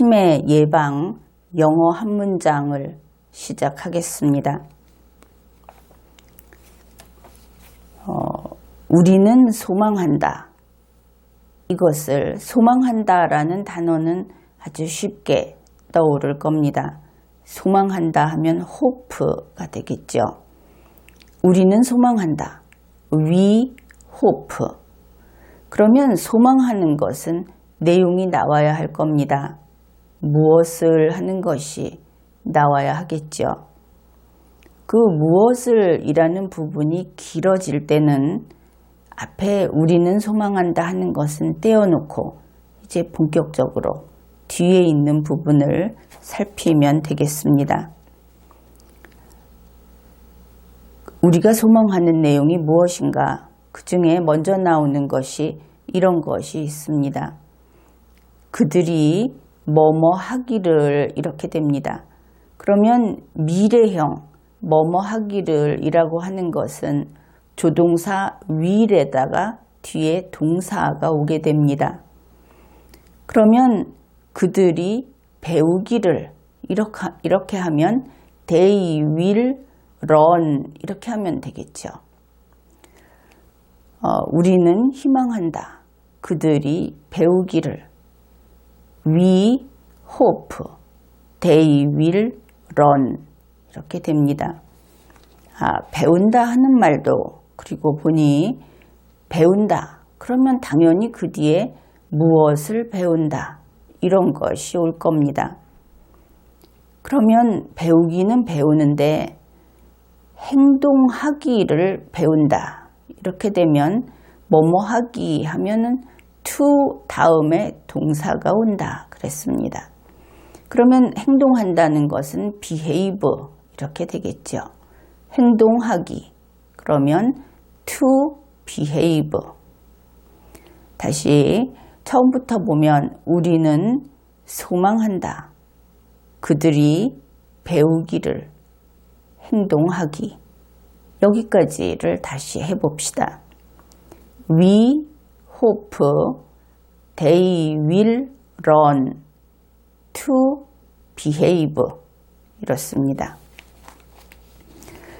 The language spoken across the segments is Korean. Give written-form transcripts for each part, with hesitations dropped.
치매 예방 영어 한 문장을 시작하겠습니다. 우리는 소망한다. 이것을 소망한다라는 단어는 아주 쉽게 떠오를 겁니다. 소망한다 하면 hope가 되겠죠. 우리는 소망한다. We hope. 그러면 소망하는 것은 내용이 나와야 할 겁니다. 무엇을 하는 것이 나와야 하겠죠. 그 무엇을 이라는 부분이 길어질 때는 앞에 우리는 소망한다 하는 것은 떼어놓고 이제 본격적으로 뒤에 있는 부분을 살피면 되겠습니다. 우리가 소망하는 내용이 무엇인가? 그 중에 먼저 나오는 것이 이런 것이 있습니다. 그들이 뭐뭐 하기를 이렇게 됩니다. 그러면 미래형 뭐뭐 하기를 이라고 하는 것은 조동사 will에다가 뒤에 동사가 오게 됩니다. 그러면 그들이 배우기를 이렇게 하면 they will learn 이렇게 하면 되겠죠. 우리는 희망한다. 그들이 배우기를 we hope they will learn 이렇게 됩니다. 배운다 하는 말도 그리고 보니 배운다. 그러면 당연히 그 뒤에 무엇을 배운다. 이런 것이 올 겁니다. 그러면 배우기는 배우는데 행동하기를 배운다. 이렇게 되면 뭐뭐 하기 하면은 to 다음에 동사가 온다. 그랬습니다. 그러면 행동한다는 것은 behave 이렇게 되겠죠. 행동하기. 그러면 to behave. 다시 처음부터 보면 우리는 소망한다. 그들이 배우기를 행동하기. 여기까지를 다시 해봅시다. We hope they will learn to behave. 이렇습니다.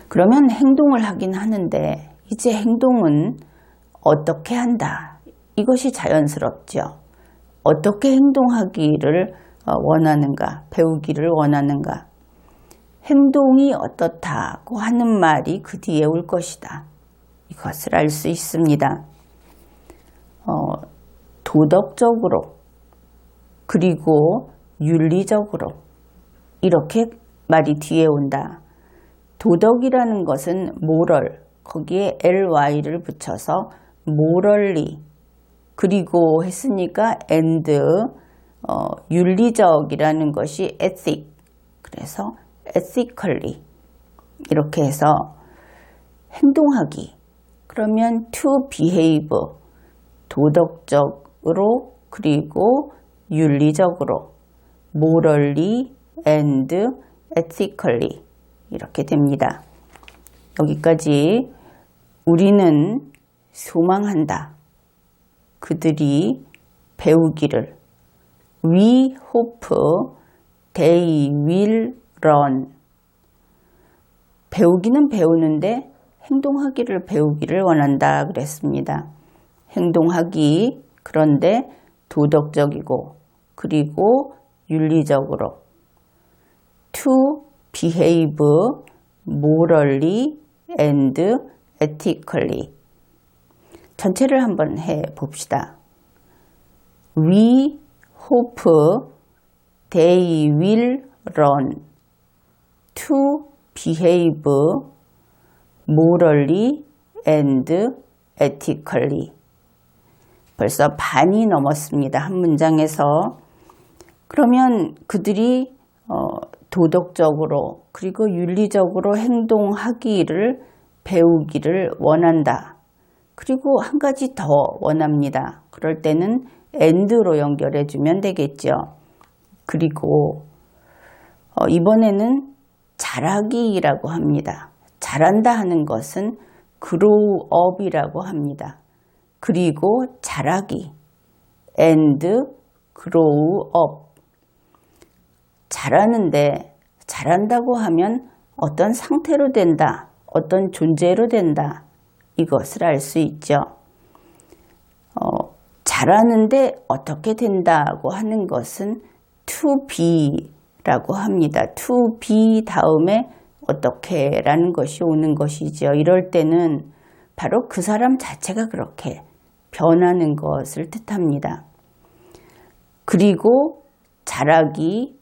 그러면 행동을 하긴 하는데 이제 행동은 어떻게 한다. 이것이 자연스럽죠. 어떻게 행동하기를 원하는가, 배우기를 원하는가. 행동이 어떻다고 하는 말이 그 뒤에 올 것이다. 이것을 알 수 있습니다. 도덕적으로 그리고 윤리적으로 이렇게 말이 뒤에 온다. 도덕이라는 것은 moral, 거기에 ly를 붙여서 morally 그리고 했으니까 and 윤리적이라는 것이 ethic 그래서 ethically 이렇게 해서 행동하기 그러면 to behave 도덕적으로 그리고 윤리적으로 morally and ethically 이렇게 됩니다. 여기까지 우리는 소망한다. 그들이 배우기를 We hope they will learn. 배우기는 배우는데 행동하기를 배우기를 원한다 그랬습니다. 행동하기 그런데 도덕적이고 그리고 윤리적으로 to behave morally and ethically. 전체를 한번 해봅시다. We hope they will learn to behave morally and ethically. 벌써 반이 넘었습니다. 한 문장에서. 그러면 그들이 도덕적으로 그리고 윤리적으로 행동하기를 배우기를 원한다. 그리고 한 가지 더 원합니다. 그럴 때는 and로 연결해 주면 되겠죠. 그리고 이번에는 잘하기라고 합니다. 잘한다 하는 것은 grow up이라고 합니다. 그리고 잘하기 and grow up. 잘하는데 잘한다고 하면 어떤 상태로 된다, 어떤 존재로 된다, 이것을 알 수 있죠. 잘하는데 어떻게 된다고 하는 것은 to be라고 합니다. to be 다음에 어떻게라는 것이 오는 것이죠. 이럴 때는 바로 그 사람 자체가 그렇게 변하는 것을 뜻합니다. 그리고 자라기,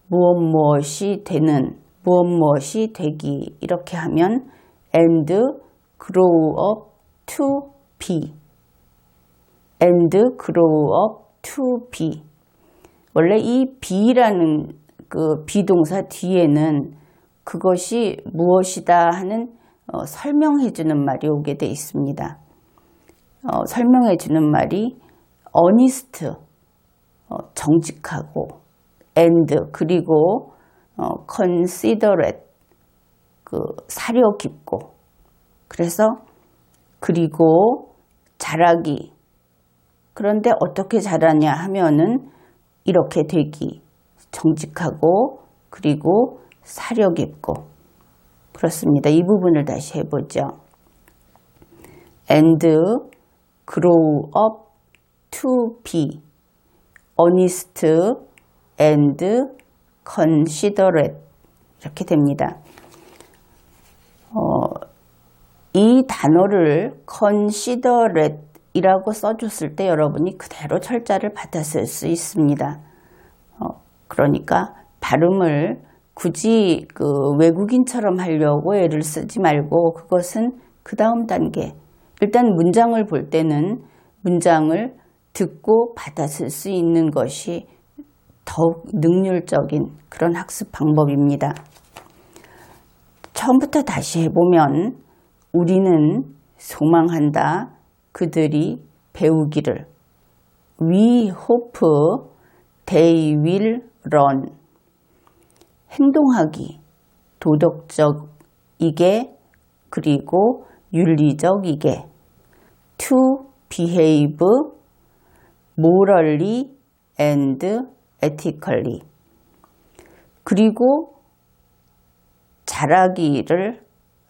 무엇이 되는, 무엇이 되기, 이렇게 하면 and grow up to be, and grow up to be. 원래 이 be라는 그 비동사 뒤에는 그것이 무엇이다 하는 설명해주는 말이 오게 돼 있습니다. 설명해주는 말이 honest, 정직하고, and 그리고 considerate, 사려 깊고, 그래서 그리고 잘하기. 그런데 어떻게 잘하냐 하면은 이렇게 되기, 정직하고 그리고 사려 깊고. 그렇습니다. 이 부분을 다시 해보죠. and grow up to be honest and considerate, 이렇게 됩니다. 이 단어를 considerate 이라고 써줬을 때 여러분이 그대로 철자를 받았을 수 있습니다. 그러니까 발음을 굳이 외국인처럼 하려고 애를 쓰지 말고 그것은 그 다음 단계. 일단 문장을 볼 때는 문장을 듣고 받아쓸 수 있는 것이 더욱 능률적인 그런 학습 방법입니다. 처음부터 다시 해보면 우리는 소망한다. 그들이 배우기를. We hope they will learn. 행동하기, 도덕적이게 그리고 윤리적이게. To behave morally and ethically. 그리고 잘하기를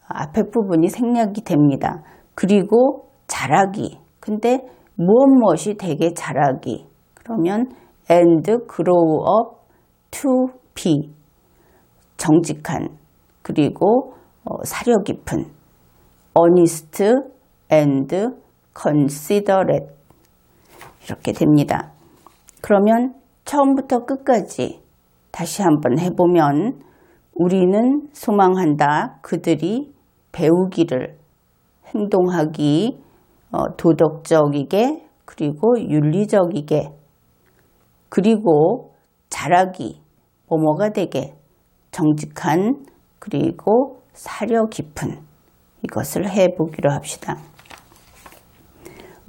앞에 부분이 생략이 됩니다. 그리고 잘하기. 근데 무엇이 되게 잘하기. 그러면 and grow up to be. 정직한 그리고 사려 깊은. honest and considerate. 이렇게 됩니다. 그러면 처음부터 끝까지 다시 한번 해보면 우리는 소망한다. 그들이 배우기를, 행동하기, 도덕적이게 그리고 윤리적이게 그리고 잘하기, 뭐뭐가 되게 정직한 그리고 사려 깊은 이것을 해보기로 합시다.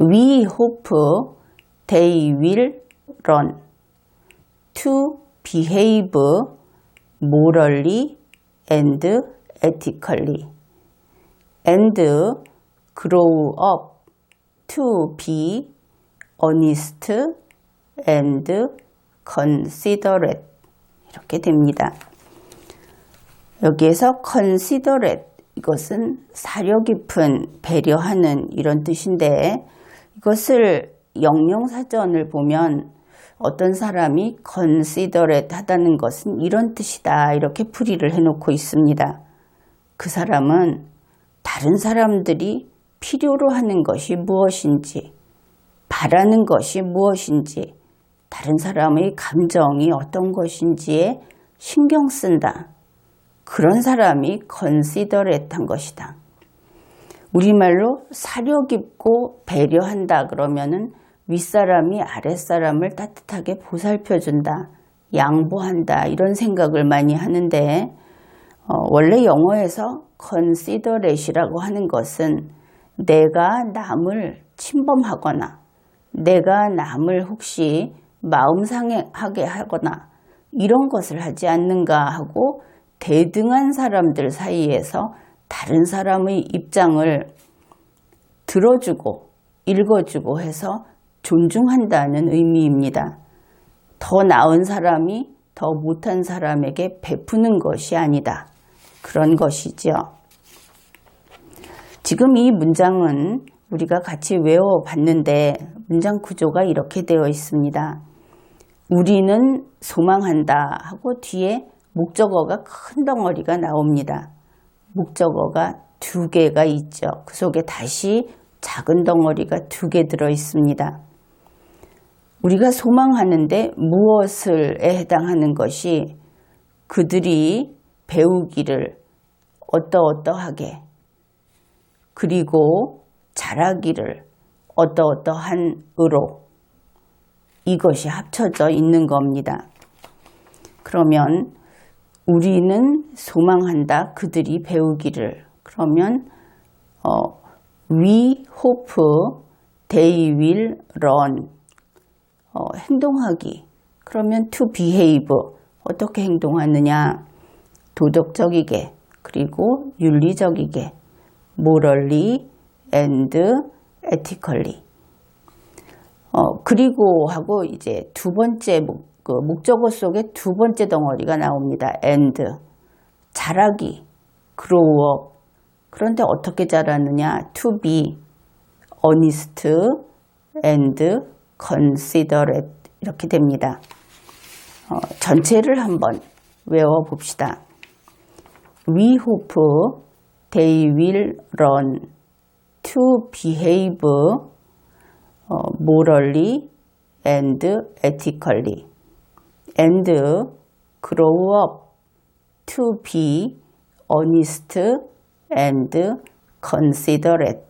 We hope they will learn to behave morally and ethically and grow up to be honest and considerate. 이렇게 됩니다. 여기에서 considerate, 이것은 사려 깊은, 배려하는 이런 뜻인데 이것을 영영사전을 보면 어떤 사람이 considerate 하다는 것은 이런 뜻이다 이렇게 풀이를 해놓고 있습니다. 그 사람은 다른 사람들이 필요로 하는 것이 무엇인지, 바라는 것이 무엇인지, 다른 사람의 감정이 어떤 것인지에 신경 쓴다. 그런 사람이 considerate한 것이다. 우리말로 사려 깊고 배려한다 그러면은 윗사람이 아랫사람을 따뜻하게 보살펴준다, 양보한다 이런 생각을 많이 하는데 원래 영어에서 considerate이라고 하는 것은 내가 남을 침범하거나 내가 남을 혹시 마음 상하게 하거나 이런 것을 하지 않는가 하고 대등한 사람들 사이에서 다른 사람의 입장을 들어주고 읽어주고 해서 존중한다는 의미입니다. 더 나은 사람이 더 못한 사람에게 베푸는 것이 아니다. 그런 것이죠. 지금 이 문장은 우리가 같이 외워봤는데 문장 구조가 이렇게 되어 있습니다. 우리는 소망한다 하고 뒤에 목적어가 큰 덩어리가 나옵니다. 목적어가 2개가 있죠. 그 속에 다시 작은 덩어리가 2개 들어 있습니다. 우리가 소망하는데 무엇을 해당하는 것이 그들이 배우기를 어떠어떠하게 그리고 잘하기를 어떠어떠한으로 이것이 합쳐져 있는 겁니다. 그러면 우리는 소망한다 그들이 배우기를 그러면 we hope they will learn 행동하기 그러면 to behave 어떻게 행동하느냐 도덕적이게 그리고 윤리적이게 morally and ethically 그리고 하고 이제 두 번째 목적어 속에 두 번째 덩어리가 나옵니다. and 잘하기 grow up 그런데 어떻게 잘하느냐 to be honest and considerate 이렇게 됩니다. 전체를 한번 외워봅시다. We hope they will learn to behave morally and ethically and grow up to be honest and considerate.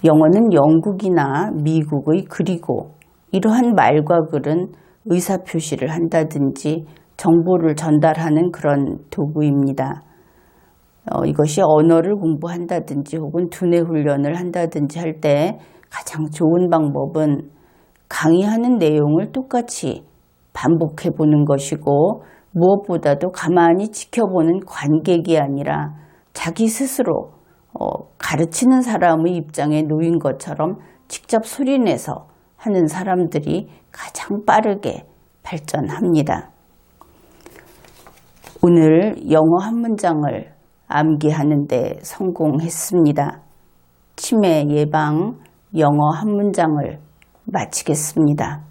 영어는 영국이나 미국의 글이고 이러한 말과 글은 의사표시를 한다든지 정보를 전달하는 그런 도구입니다. 이것이 언어를 공부한다든지 혹은 두뇌 훈련을 한다든지 할 때 가장 좋은 방법은 강의하는 내용을 똑같이 반복해 보는 것이고 무엇보다도 가만히 지켜보는 관객이 아니라 자기 스스로 가르치는 사람의 입장에 놓인 것처럼 직접 소리내서 하는 사람들이 가장 빠르게 발전합니다. 오늘 영어 한 문장을 암기하는 데 성공했습니다. 치매 예방 영어 한 문장을 마치겠습니다.